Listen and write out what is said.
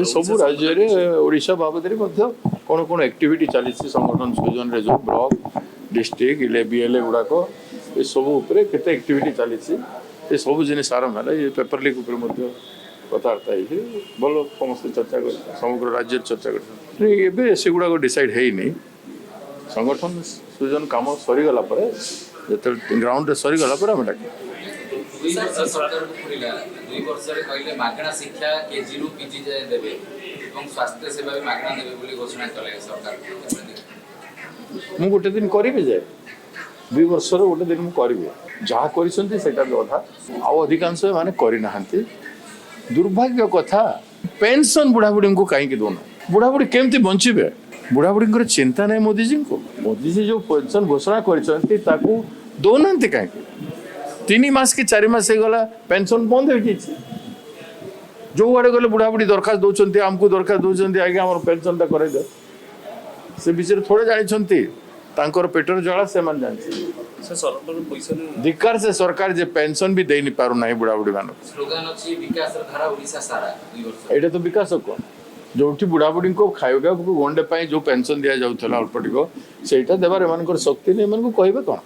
ସବୁ ରାଜ୍ୟରେ ଓଡ଼ିଶା ବାବଦରେ ମଧ୍ୟ କ'ଣ କ'ଣ ଆକ୍ଟିଭିଟି ଚାଲିଛି ସଂଗଠନ ସୃଜନରେ ଯେଉଁ ବ୍ଲକ ଡିଷ୍ଟ୍ରିକ୍ଟ ବିଏଲ୍ଏ ଗୁଡ଼ାକ ଏସବୁ ଉପରେ କେତେ ଆକ୍ଟିଭିଟି ଚାଲିଛି ଏସବୁ ଜିନିଷ ଆରମ୍ଭ ହେଲା ଏ ପେପର ଲିକ୍ ଉପରେ ମଧ୍ୟ କଥାବାର୍ତ୍ତା ହେଇକି ଭଲ ସମସ୍ତେ ଚର୍ଚ୍ଚା କରି ସମଗ୍ର ରାଜ୍ୟରେ ଚର୍ଚ୍ଚା କରିଛନ୍ତି ଏବେ ସେଗୁଡ଼ାକ ଡିସାଇଡ୍ ହେଇନି ସଂଗଠନ ସୃଜନ କାମ ସରିଗଲା ପରେ ଯେତେବେଳେ ଗ୍ରାଉଣ୍ଡରେ ସରିଗଲା ପରେ ଆମେ ଡାକିବା 2 वर्ष सरकार को खुलिला 2 वर्ष रे कहले मागଣା शिक्षा केजी रु पीजी जाय देबे एवं स्वास्थ्य सेवा भी मागଣା देबे बोली घोषणा कले सरकार ମୁଁ ଗୋଟେ ଦିନ କରିବି ଯେ 2 ବର୍ଷର ଗୋଟେ ଦିନ ମୁଁ କରିବି ଯାହା କରିଛନ୍ତି ସେଇଟା ବି ଅଧା ଆଉ ଅଧିକାଂଶ ମାନେ କରିନାହାନ୍ତି ଦୁର୍ଭାଗ୍ୟ କଥା ପେନସନ ବୁଢ଼ାବୁଢ଼ୀଙ୍କୁ କାହିଁକି ଦଉନା ବୁଢ଼ାବୁଢ଼ୀ କେମିତି ବଞ୍ଚିବେ ବୁଢ଼ାବୁଢ଼ୀଙ୍କର ଚିନ୍ତା ନାହିଁ ମୋଦିଜୀଙ୍କୁ ମୋଦିଜୀ ଯେଉଁ ପେନସନ ଘୋଷଣା କରିଛନ୍ତି ତାକୁ ଦଉନାହାନ୍ତି କାହିଁକି 3 मास कि 4 मास होगा पेंशन बंद हो जो आड़े गले बुढ़ा बुढ़ी दरखास्त दौरान आमको दरखास्त दौरान आगे आम पेनसनटा कर से विषय थोड़े जानते पेटर जला से धिकार से सरकार जे पेंशन भी दे नहीं पारु नहीं बुढ़ा बुढ़ी मान यहाँ तो विकास कौन जो बुढ़ा बुढ़ी को खाଇବା गंडे जो पेंशन दि जाऊला अल्प टिक से देवार एम शक्ति नहीं कहे कौन